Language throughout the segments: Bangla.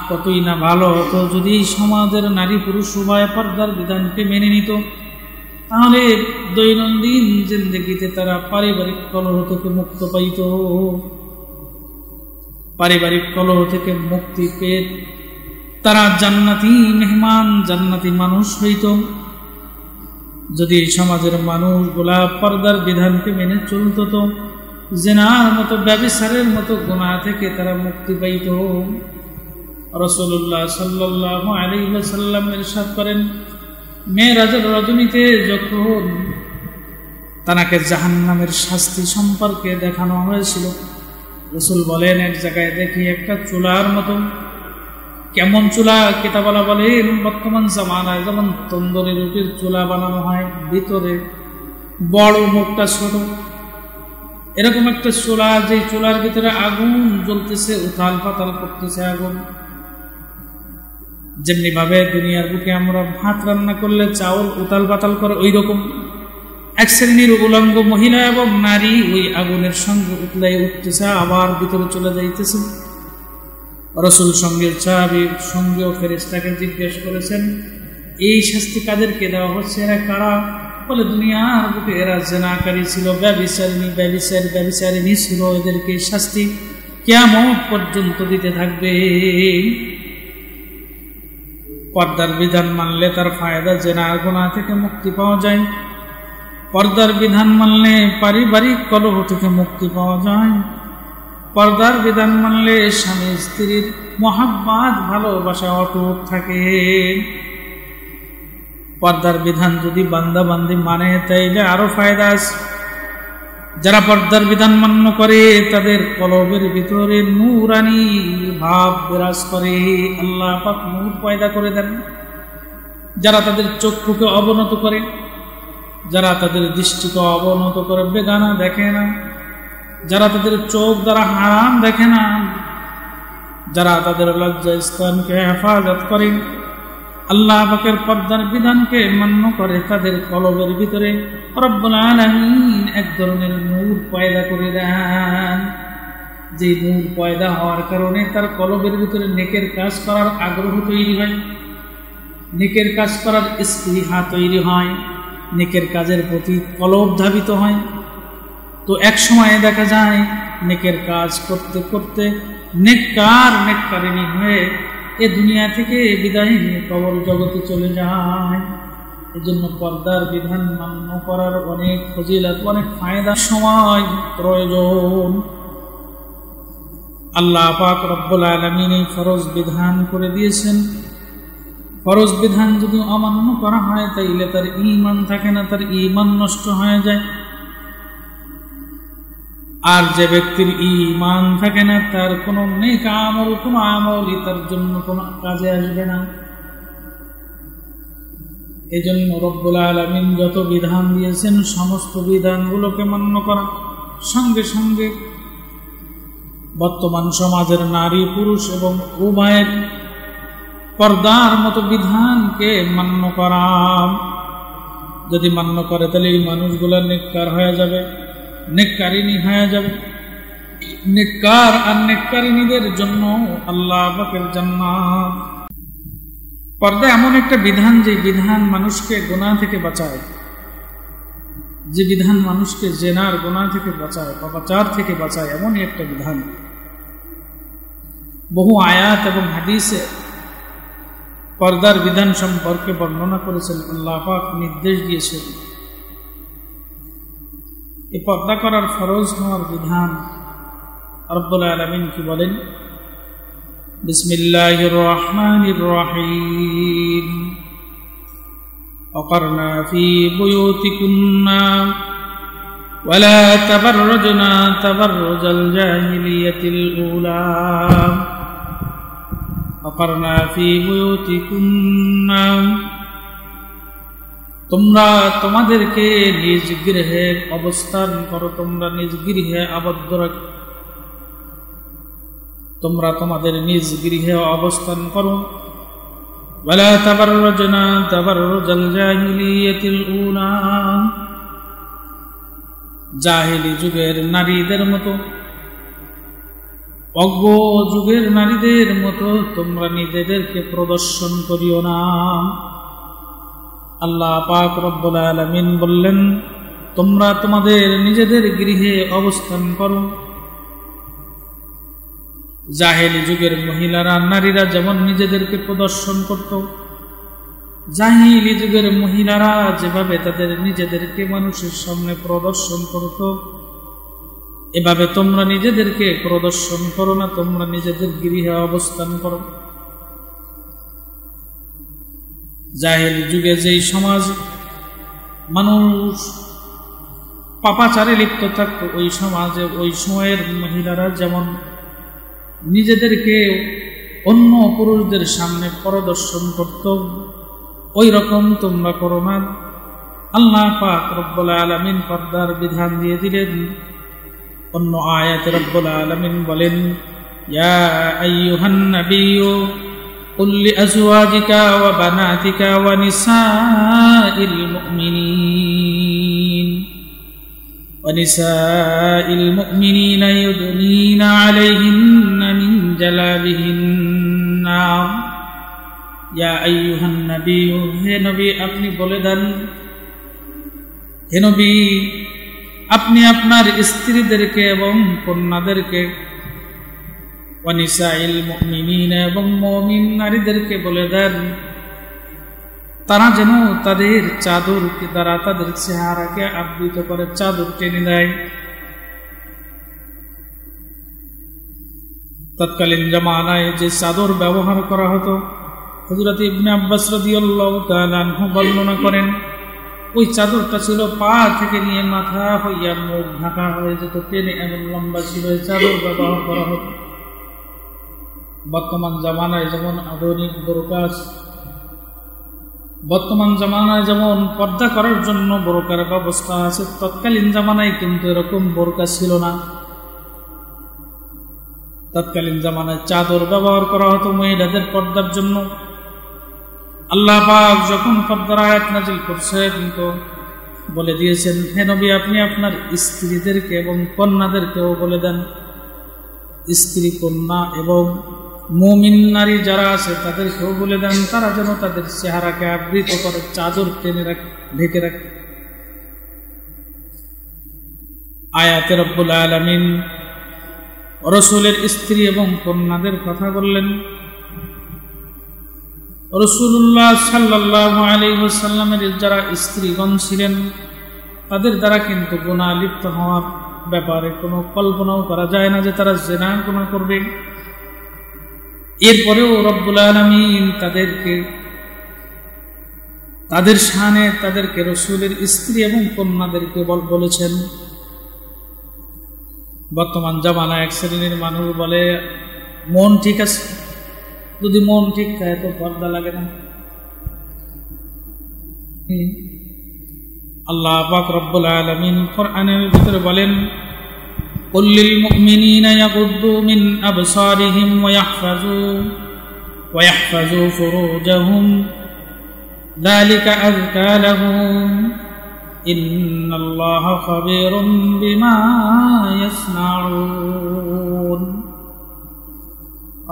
কতই না ভালো হতো যদি সমাজের নারী পুরুষ উভয় পর্দার বিধানকে মেনে নিত, তাহলে দৈনন্দিন জিন্দেগিতে তারা পারিবারিক কলহ থেকে মুক্ত পাইত। পারিবারিক কলহ থেকে মুক্তি পেয়ে তারা জান্নাতি মেহমান, জান্নাতি মানুষ হইত। যদি সমাজের মানুষগুলা পর্দার বিধানকে মেনে চলত, তো জিনার মতো, ব্যভিচারের মতো গুনাহ থেকে তারা মুক্তি পাইত। রাসূলুল্লাহ সাল্লাল্লাহু আলাইহি ওয়াসাল্লাম ইরশাদ করেন, মেরাজের রজনীতে যখন তাকে জাহান্নামের শাস্তি সম্পর্কে দেখানো হয়েছিল, রাসূল বলেন, এক জায়গায় দেখি একটা চুলার মতো। কেমন চুলা? কিতাবওয়ালা বলেন, বর্তমান জামানায় যেমন তন্দুরি রুটির চুলা বানানো হয়, ভিতরে বড় মুখটা ছোট, এরকম একটা চুলা, যে চুলার ভিতরে আগুন জ্বলতেছে, উথাল পাতাল করতেছে আগুন। যেমনি ভাবে দুনিয়ার বুকে আমরা ভাত রান্না করলে চাউল উতাল পাতাল করে, ওই রকম এক শ্রেণীর উলঙ্গ মহিলা এবং নারী ওই আগুনের সঙ্গে উতলাই উঠতেছে, আবার ভিতরে চলে যাইতেছে। রাসূল সঙ্গের সাহাবীর সঙ্গেও ফেরেশতাকে জিজ্ঞেস করেছেন, এই শাস্তি কাদেরকে দেওয়া হচ্ছে? এরা কারা? বলে, দুনিয়ার বুকে এরা জিনাকারী ছিল, ব্যভিচারিণী ছিল, এদেরকে শাস্তি কিয়ামত পর্যন্ত দিতে থাকবে। পর্দার বিধান মানলে তার ফায়দা জিনার গুনাহ থেকে মুক্তি পাওয়া যায়। পর্দার বিধান মানলে পারিবারিক কলহ থেকে মুক্তি পাওয়া যায়। পর্দার বিধান মানলে স্বামী স্ত্রীর মহাব্বত, ভালোবাসা অটুট থাকে। পর্দার বিধান যদি বান্দা বান্দি মানে, তাইলে আরো ফায়দা আছে। যারা পর্দার বিধান মান্য করে, তাদের কলবের ভিতরে নূরানি ভাব বিরাজ করে, আল্লাহ পাক নূর পয়দা করে দেন। যারা তাদের চক্ষুকে অবনত করে, যারা তাদের দৃষ্টিকে অবনত করে, বেগানা দেখে না, যারা তাদের চোখ দ্বারা হারাম দেখে না, যারা তাদের লজ্জা স্থানকে হেফাজত করে, আল্লাহ পাকের পর্দার বিধানকে মান্য করে, তাদের কলবের ভিতরে রব্বুল আলামিন এক ধরনের নূর পয়দা করে দেন। যে নূর পয়দা হওয়ার কারণে তার কলবের ভিতরে নেকের কাজ করার আগ্রহ তৈরি হয়, নেকের কাজ করার স্পৃহা তৈরি হয়, নেকের কাজের প্রতি কলব ধাবিত হয়। তো এক সময়ে দেখা যায় নেকের কাজ করতে করতে নেককারিণী হয়ে এ দুনিয়া থেকে বিদায় নিয়ে কবর জগতে চলে যায়। এজন্য পর্দার বিধান মান্য করার অনেক ফজিলত, অনেক ফায়দা, সময় প্রয়োজন। আল্লাহ পাক রব্বুল আলামিন এই ফরজ বিধান করে দিয়েছেন। ফরজ বিধান যদি অমান্য করা হয়, তাইলে তার ঈমান থাকে না, তার ঈমান নষ্ট হয়ে যায়। আর যে ব্যক্তির ঈমান থাকে না, তার কোনো নেক আমল, কোনো আমলই তার জন্য কোনো কাজে আসবে না। এজন্য রব্বুল আলামিন যত বিধান দিয়েছেন, সমস্ত বিধানগুলোকে মান্য করা, সঙ্গে সঙ্গে বর্তমান সমাজের নারী পুরুষ এবং উভয়ের পর্দার মতো বিধানকে মান্য করা। যদি মান্য করে, তাহলে এই মানুষগুলো নেককার হয়ে যাবে, নেককারিণী হয়ে যাবে। নেককার আর নেককারিণীদের জন্য আল্লাহ পাকের জান্নাত। পর্দা এমন একটা বিধান, যে বিধান মানুষকে গুনাহ থেকে বাঁচায়, যে বিধান মানুষকে জিনার গুনাহ থেকে বাঁচায়, পাপাচার থেকে বাঁচায়, এমনই একটা বিধান। বহু আয়াত এবং হাদিসে পর্দার বিধান সম্পর্কে বর্ণনা করেছেন, আল্লাহ পাক নির্দেশ দিয়েছেন। এই পর্দা করার ফরজ হওয়ার বিধান রব্বুল আলামিন কি বলেন? বিসমিল্লাহির রহমানির রহিম। ওয়াকারনা ফি বুয়ুতিকুন্না ওয়ালা তাবাররুজনা তাবাররুজাল জাহিলিয়াতিল উলা। ওয়াকারনা ফি বুয়ুতিকুন্না, তোমরা তোমাদেরকে নিজ গৃহে অবস্থান করো, তোমরা নিজ গৃহে আবদ্ধ রাখো, তোমরা তোমাদের নিজ গৃহে অবস্থান করো। ওয়ালা তাবাররুজনা তাবাররুজাল জাহিলিয়াতিল উলা, জাহিলি যুগের নারীদের মতো অজ্ঞ যুগের নারীদের মতো তোমরা নিজেদেরকে প্রদর্শন করিও না। আল্লাহ পাক রব্বুল আলামিন বললেন, তোমরা তোমাদের নিজেদের গৃহে অবস্থান করো। জাহেলি যুগের মহিলারা নারীরা যেমন নিজেদেরকে প্রদর্শন করত, জাহেলি যুগের মহিলারা যেভাবে তাদের নিজেদেরকে মানুষের সামনে প্রদর্শন করত, এভাবে তোমরা নিজেদেরকে প্রদর্শন করো না, তোমরা নিজেদের গৃহে অবস্থান করো। জাহেলি যুগে যেই সমাজ মানুষ পাপাচারে লিপ্ত থাকত, ওই সমাজে ওই সময়ের মহিলারা যেমন নিজেদেরকে অন্য পুরুষদের সামনে প্রদর্শন করত, ওই রকম তোমরা করো না। আল্লাহ পাক রব্বুল আলামিন পর্দার বিধান দিয়ে দিলেন। অন্য আয়াতে রব্বুল আলামিন বলেন, ইয়া আইয়ুহান নাবিয়্যু কুল লিআজওয়াজিকা ওয়া বানাতিকা ওয়া নিসাইল মুমিনিন ونساء المؤمنين يدنين عليهن من جلابهن يا أيها النبي হে নবী আপনি বলে দেন, হে নবী আপনি আপনার স্ত্রীদেরকে এবং কন্যাদেরকে ওয়ানিসাইল মুমিনিন এবং মুমিন নারীদেরকে বলে দেন, তারা যেন তাদের চাদরকে দ্বারা তাদের চেহারাকে আবৃত করে চাদর টেনে দেয়। তৎকালীন জামানায় যে চাদর ব্যবহার করা হতো, হযরত ইবনে আব্বাস রাদিয়াল্লাহু তাআলা আনহু বর্ণনা করেন, ওই চাদরটা ছিল পা থেকে নিয়ে মাথা হইয়া মুখ ঢাকা হয়ে যেত, টেনে এমন লম্বা ছিল এই চাদর ব্যবহার করা হতো। বর্তমান জামানায় যেমন আধুনিক বোরকা, বর্তমান জামানায় যেমন পর্দা করার জন্য বোরকার ব্যবস্থা আছে, তৎকালীন জামানায় কিন্তু এরকম বোরকা ছিল না। তৎকালীন জামানায় চাদর ব্যবহার করা হতো মহিলাদের পর্দার জন্য। আল্লাহ পাক যখন পর্দার আয়াত নাযিল করছেন তো বলে দিয়েছেন, হে নবী আপনি আপনার স্ত্রীদেরকে এবং কন্যাদেরকেও বলে দেন, স্ত্রী কন্যা এবং মুমিন নারী যারা আছে তাদেরকেও বলে দেন, তারা যেন তাদের চেহারাকে আবৃত করে চাদর টেনে ঢেকে রাখে। আয়াতে রব্বুল আলামিন রাসূলের স্ত্রী এবং কন্যাদের কথা বললেন। রাসূলুল্লাহ সাল্লাল্লাহু আলাইহি ওয়াসাল্লামের যারা স্ত্রীগণ ছিলেন, তাদের দ্বারা কিন্তু গুনাহ লিপ্ত হওয়ার ব্যাপারে কোনো কল্পনাও করা যায় না যে তারা জিনা গুনাহ করবে। এরপরেও রব্বুল আলামিন তাদেরকে তাদের শানে তাদেরকে রাসূলের স্ত্রী এবং কন্যাদেরকে বলেছেন। বর্তমান জামানায় এক শ্রেণীর মানুষ বলে, মন ঠিক আছে, যদি মন ঠিক থাকে তো পর্দা লাগে না। আল্লাহ পাক রব্বুল আলামিন কোরআনের ভিতরে বলেন, قل للمؤمنين يغضوا من أبصارهم ويحفظوا فروجهم ذلك أزكى لهم إن الله خبير بما يصنعون।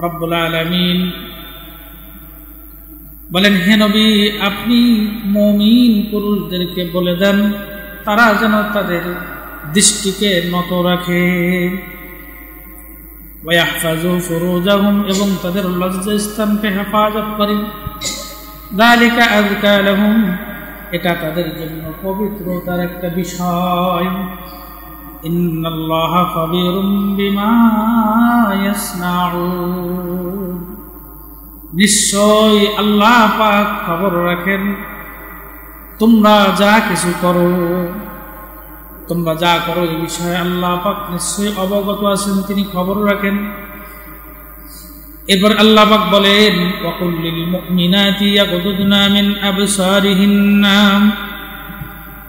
রব্বুল আলামিন বলেন, হে নবী আপনি মুমিন পুরুষদেরকে বলে দেন, তারা যেন তাদের দৃষ্টিকে নত রাখে, ওয়াহফাজু ফুরুজাহুম এবং তাদের লজ্জাস্থানকে হেফাজত করে, যালিকা আযকা লাহুম এটা তাদের জন্য পবিত্রতার একটা বিষয়। ইন্নাল্লাহা খাবীরুম বিমা ইয়াসনাউন নিশ্চয় আল্লাহ পাক খবর রাখেন তোমরা যা কিছু করো, তোমরা যা করো এই বিষয়ে আল্লাহ পাক নিশ্চয়ই অবগত আছেন, তিনি খবর রাখেন। এরপর আল্লাহ পাক বলেন, ওয়াকুল লিল মুমিনাতি ইয়াগুদুনা মিন আবসারিহিন্না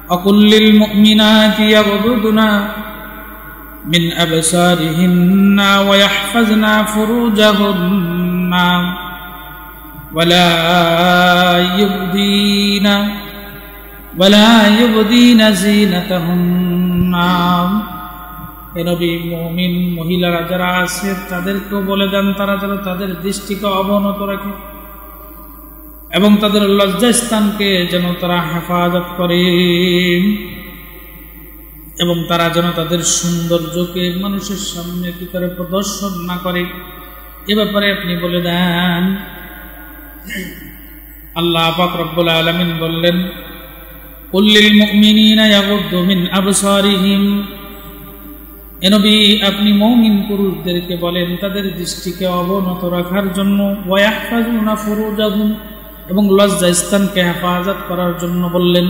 ওয়াকুল লিল মুমিনাতি ইয়াগুদুনা মিন আবসারিহিন্না ওয়া ইয়াহফাজনা ফুরুজাহুন্না ওয়ালা ইউবদিনা যিনাতাহুন্না। হে নবী, মুমিন মহিলারা যারা আছে তাদেরকেও বলে দেন তারা যেন তাদের দৃষ্টিকে অবনত রাখে এবং তাদের লজ্জাস্থানকে যেন তারা হেফাজত করে এবং তারা যেন তাদের সৌন্দর্যকে মানুষের সামনে কি করে প্রদর্শন না করে, এ ব্যাপারে আপনি বলে দেন। আল্লাহ পাক রব্বুল আলামিন বললেন, কুল লিল মুমিনিনা ইয়াগুদ্দু মিন আবসারিহিম, হে নবী আপনি মুমিন পুরুষদেরকে বলেন তাদের দৃষ্টিকে অবনত রাখার জন্য, ওয়া ইয়াহফাজুনা ফুরুজাহুম, এবং লজ্জা স্থানকে হেফাজত করার জন্য বললেন।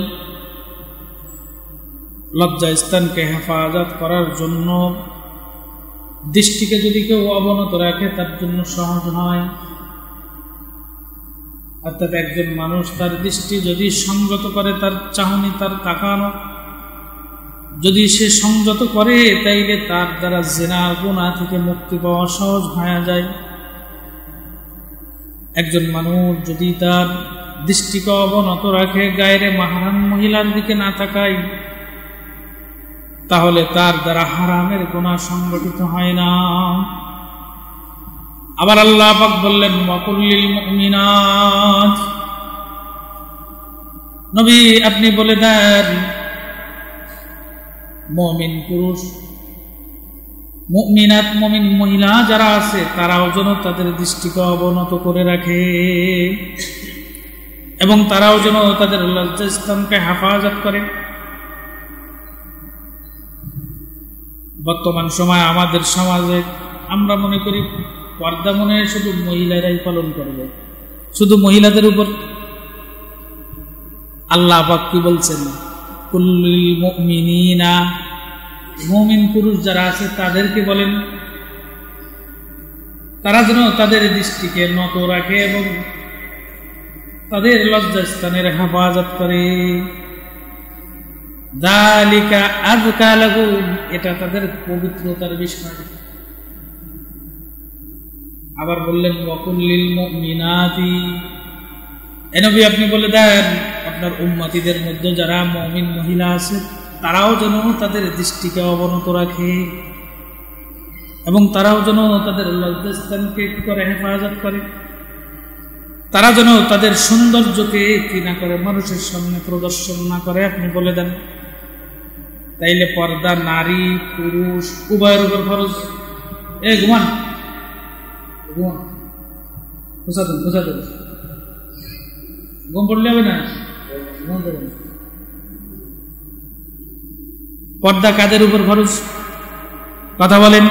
লজ্জা স্থানকে হেফাজত করার জন্য দৃষ্টিকে যদি কেউ অবনত রাখে তার জন্য সহজ হয়। অর্থাৎ একজন মানুষ তার দৃষ্টি যদি সংযত করে, তার চাহনি, তার তাকানো যদি সে সংযত করে, তাইলে তার দ্বারা জিনার গুনাহ থেকে মুক্তি পাওয়া সহজ হয়ে যায়। একজন মানুষ যদি তার দৃষ্টিকে অবনত রাখে, গায়রে মাহরাম মহিলার দিকে না তাকায়, তাহলে তার দ্বারা হারামের গুনাহ সংগঠিত হয় না। আবার আল্লাহ পাক বললেন, ওয়া কুল লিল মুমিনাত, নবী আপনি বলে দেন মুমিন পুরুষ, মুমিনাত মুমিন মহিলা যারা আছে তারাও যেন তাদের দৃষ্টিকে অবনত করে রাখে এবং তারাও যেন তাদের লজ্জাস্থানকে হেফাজত করে। বর্তমান সময় আমাদের সমাজে আমরা মনে করি পর্দা মনে হয় শুধু মহিলারাই পালন করবে, শুধু মহিলাদের উপর। আল্লাহ পাক কি বলছেন, কুল্লিল মুমিনিনা, মুমিন পুরুষ যারা আছে তাদেরকে বলেন তারা যেন তাদের দৃষ্টিকে নত রাখে এবং তাদের লজ্জাস্থানের হেফাজত করে। যালিকা আযকা লাহুম, এটা তাদের পবিত্রতার বিষয়। আবার বললেন, ওয়া কুল লিল মুমিনাতি, হে নবী আপনি বলে দেন আপনার উম্মতিদের মধ্যে যারা মুমিন মহিলা আছে তারাও যেন তাদের দৃষ্টিকে অবনত রাখে এবং তারাও যেন তাদের লজ্জাস্থানকে কি করে হেফাজত করে, তারা যেন তাদের সৌন্দর্যকে কি না করে মানুষের সামনে প্রদর্শন না করে, আপনি বলে দেন। তাইলে পর্দা নারী পুরুষ উভয়ের উপর ফরজ। ঘুমান ঘুমান, খোঁচা দেন, ঘুম পড়লে হবে না। পর্দা কাদের উপর ফরজ? কথা বলেন।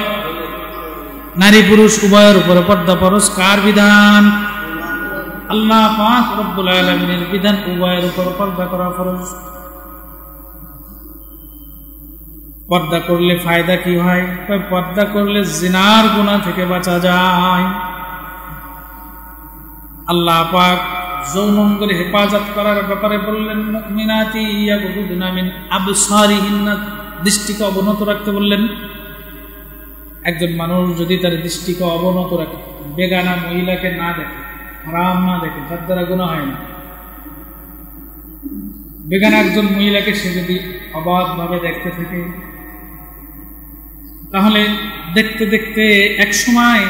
নারী পুরুষ উভয়ের উপরে পর্দা ফরজ। কার বিধান? আল্লাহ পাক রব্বুল আলামিনের বিধান, উভয়ের উপর পর্দা করা ফরজ। পর্দা করলে ফায়দা কি হয়? পর্দা করলে জিনার গুনাহ থেকে বাঁচা যায়। আল্লাহ পাক যৌনাঙ্গের হেফাজত করার ব্যাপারে বললেন, মুমিনাতি ইয়াগুদুনা মিন আবসারিহিন্না, দৃষ্টিকে অবনত রাখতে বললেন। একজন মানুষ যদি তার দৃষ্টিকে অবনত রাখে, বেগানা মহিলাকে না দেখে, হারাম না দেখে, তার দ্বারা গুনাহ হয় না। বেগানা একজন মহিলাকে সে যদি অবাধভাবে দেখতে থাকে, তাহলে দেখতে দেখতে এক সময়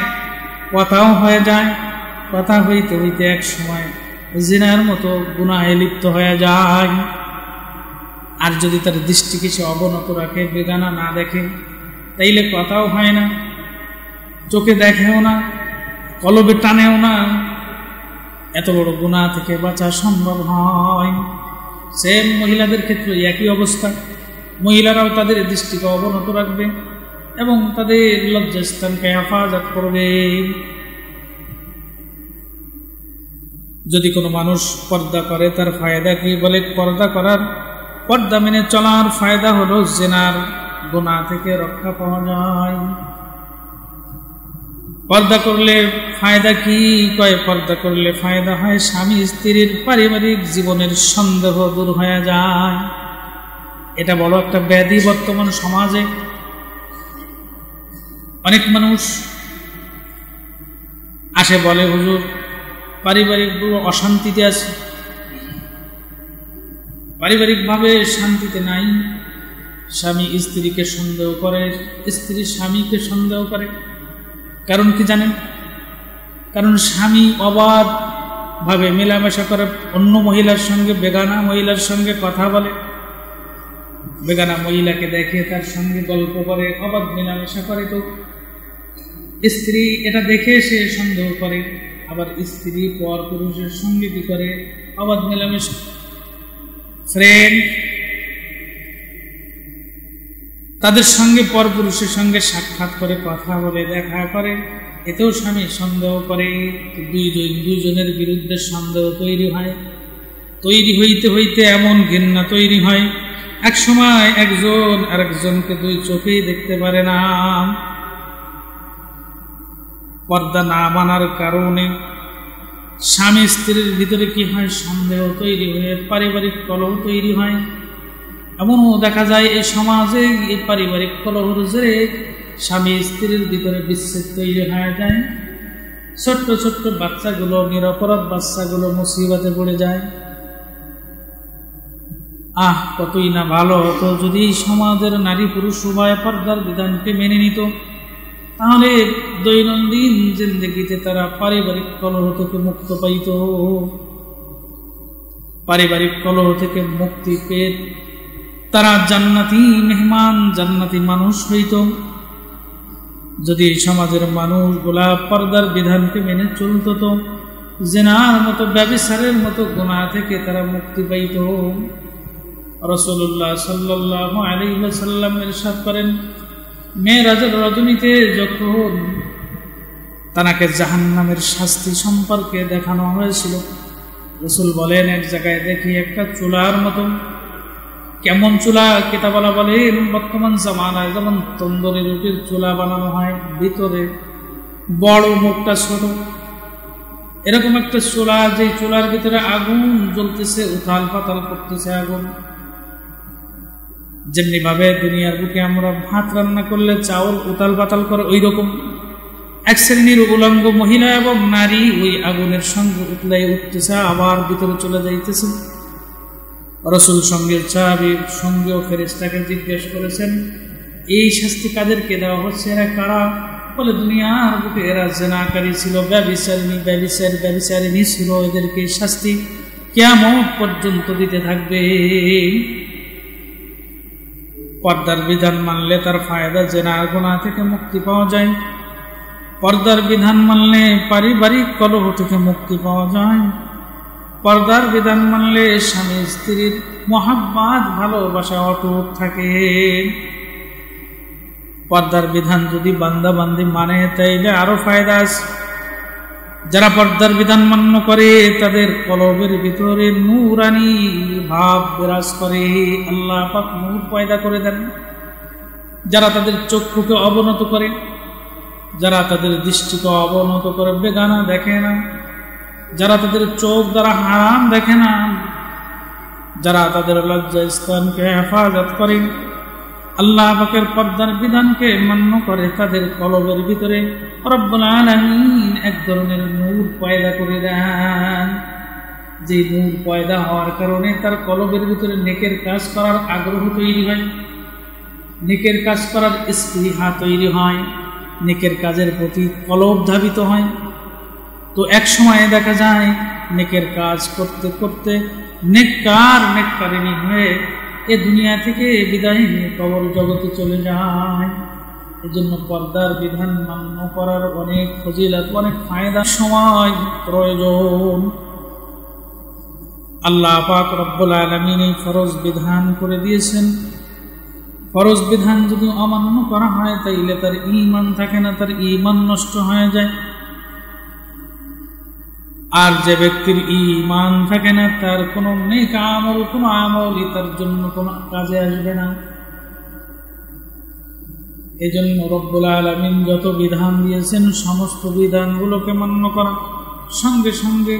কথাও হয়ে যায়, কথা হইতে হইতে এক সময় জিনার মতো গুনাহে লিপ্ত হয়ে যায়। আর যদি তার দৃষ্টিকে সে অবনত রাখে, বেগানা না দেখে, তাইলে কথাও হয় না, চোখে দেখেও না, কলবে টানেও না, এত বড় গুনাহ থেকে বাঁচা সম্ভব হয়। সেম মহিলাদের ক্ষেত্রে একই অবস্থা। মহিলারাও তাদের দৃষ্টিকে অবনত রাখবে এবং তাদের লজ্জাস্থানকে হেফাজত করবে। যদি কোনো মানুষ পর্দা করে তার ফায়দা কি? বলে পর্দা মেনে চলার ফায়দা হলো জিনার গুনাহ থেকে রক্ষা পাওয়া যায়। পর্দা করলে ফায়দা কি? পর্দা করলে ফায়দা হয় স্বামী স্ত্রীর পারিবারিক জীবনের সন্দেহ দূর হয়ে যায়। এটা বড় একটা ব্যাধি বর্তমান সমাজে। অনেক মানুষ আসে বলে, হুজুর পারিবারিক অশান্তিতে আছে, পারিবারিকভাবে শান্তিতে নাই, স্বামী স্ত্রীকে সন্দেহ করে, স্ত্রী স্বামীকে সন্দেহ করে। কারণ কি জানেন? কারণ স্বামী অবাধ ভাবে মেলামেশা করে, অন্য মহিলার সঙ্গে, বেগানা মহিলার সঙ্গে কথা বলে, বেগানা মহিলাকে দেখে তার সঙ্গে গল্প করে, অবাধ মেলামেশা করে। তো স্ত্রী এটা দেখে সে সন্দেহ করে। আবার স্ত্রী পর পুরুষের সঙ্গে কি করে? অবাধ মেলামেশা। ফ্রেন্ড, তাদের সঙ্গে পর পুরুষের সঙ্গে সাক্ষাৎ করে, কথা বলে, দেখা করে, এতেও স্বামী সন্দেহ করে। দুইজনের বিরুদ্ধে সন্দেহ তৈরি হয়। তৈরি হইতে হইতে এমন ঘৃণা তৈরি হয়, এক সময় একজন আরেকজনকে দুই চোখেই দেখতে পারে না। পর্দা না মানার কারণে স্বামী স্ত্রীর ভিতরে কি হয়? সন্দেহ তৈরি হয়ে পারিবারিক কলহ তৈরি হয়। এমনও দেখা যায় এই সমাজে এই পারিবারিক কলহের জেরে স্বামী স্ত্রীর ভিতরে বিচ্ছেদ তৈরি হয়ে যায়। ছোট্ট ছোট্ট বাচ্চাগুলো, নিরপরাধ বাচ্চাগুলো মুসিবতে পড়ে যায়। কতই না ভালো হতো যদি সমাজের নারী পুরুষ উভয় পর্দার বিধানকে মেনে নিত। তাহলে দৈনন্দিন জিন্দেগিতে তারা পারিবারিক কলহ থেকে মুক্ত পাইত। পারিবারিক কলহ থেকে মুক্তি পেয়ে তারা জান্নাতি মেহমান, জান্নাতি মানুষ হইত। যদি সমাজের মানুষগুলা পর্দার বিধানকে মেনে চলত, তো জিনার মতো, ব্যভিচারের মতো গুনাহ থেকে তারা মুক্তি পাইত। রাসূলুল্লাহ সাল্লাল্লাহু আলাইহি ওয়াসাল্লাম ইরশাদ করেন, মেরাজের রজনীতে যখন তাকে জাহান্নামের শাস্তি সম্পর্কে দেখানো হয়েছিল, রাসূল বলেন, এক জায়গায় দেখি একটা চুলার মতো। কেমন চুলা? কিতাবওয়ালা বলেন বর্তমান জামানায় যেমন তন্দুরি রুটির চুলা বানানো হয়, ভিতরে বড়, মুখটা ছোট, এরকম একটা চুলা, যে চুলার ভিতরে আগুন জ্বলতেছে, উথাল পাতাল করতেছে আগুন। যেমনি ভাবে দুনিয়ার বুকে আমরা ভাত রান্না করলে চাউল উতাল পাতাল করে, ওই রকম এক শ্রেণীর উলঙ্গ মহিলা এবং নারী ওই আগুনের সঙ্গে উতলাই উঠতেছে, আবার ভিতরে চলে যাইতেছে। রাসূল সঙ্গের সাহাবীর সঙ্গেও ফেরেশতাকে জিজ্ঞেস করেছেন, এই শাস্তি কাদেরকে দেওয়া হচ্ছে? এরা কারা? বলে, দুনিয়ার বুকে এরা জিনাকারী ছিল, ব্যভিচারিণী ছিল, এদেরকে শাস্তি কিয়ামত পর্যন্ত দিতে থাকবে। পর্দার বিধান মানলে তার ফায়দা, জিনার গুনাহ থেকে মুক্তি পাওয়া যায়। পর্দার বিধান মানলে পারিবারিক কলহ থেকে মুক্তি পাওয়া যায়। পর্দার বিধান মানলে স্বামী স্ত্রীর মহাব্বত, ভালোবাসা অটুট থাকে। পর্দার বিধান যদি বান্দা বান্দি মানে, তাইলে আরো ফায়দা আছে। যারা পর্দার বিধান মান্য করে তাদের কলবের ভিতরে নূরানি ভাব বিরাজ করে, আল্লাহ পাক নূর পয়দা করে দেন। যারা তাদের চক্ষুকে অবনত করে, যারা তাদের দৃষ্টিকে অবনত করে, বেগানা দেখে না, যারা তাদের চোখ দ্বারা হারাম দেখে না, যারা তাদের লজ্জা স্থানকে হেফাজত করে, আল্লাহ পাকের পর্দার বিধানকে মান্য করে, তাদের কলবের ভিতরে রব্বুল আলামিন এক ধরনের নূর পয়দা করে দেন। যে নূর পয়দা হওয়ার কারণে তার কলবের ভিতরে নেকের কাজ করার আগ্রহ তৈরি হয়, নেকের কাজ করার স্পৃহা তৈরি হয়, নেকের কাজের প্রতি কলব ধাবিত হয়। তো এক সময় দেখা যায় নেকের কাজ করতে করতে নেককারিনী হয়ে এ দুনিয়া থেকে বিদায় নিয়ে কবর জগতে চলে যায়। এজন্য পর্দার বিধান মান্য করার অনেক ফজিলত, অনেক ফায়দা, সময় প্রয়োজন। আল্লাহ পাক রব্বুল আলামিন এই ফরজ বিধান করে দিয়েছেন। ফরজ বিধান যদি অমান্য করা হয় তাইলে তার ঈমান থাকে না, তার ঈমান নষ্ট হয়ে যায়। আর যে ব্যক্তির ঈমান থাকে না, তার কোনো নেক আমল, কোনো আমলই তার জন্য কোনো কাজে আসবে না। এজন্য রব্বুল আলামিন যত বিধান দিয়েছেন সমস্ত বিধানগুলোকে মান্য করা, সঙ্গে সঙ্গে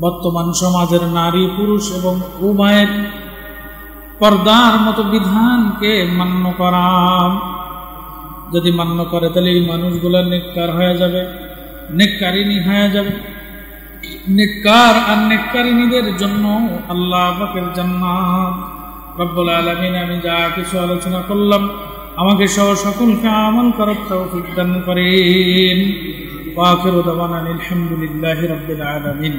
বর্তমান সমাজের নারী পুরুষ এবং উভয়ের পর্দার মতো বিধানকে মান্য করা। যদি মান্য করে তাহলে এই মানুষগুলো নেককার হয়ে যাবে, নেককারিনী হয়ে যাবে। নেককার আর নেককারিনীদের জন্য আল্লাহ পাকের জান্নাত। রব্বুল আলামিন আমি যা কিছু আলোচনা করলাম আমাকে সহ সকলকে আমল করার তৌফিক দান করেন। ওয়া আখিরু দাওয়ানা আলহামদুলিল্লাহি রাব্বিল আলামিন।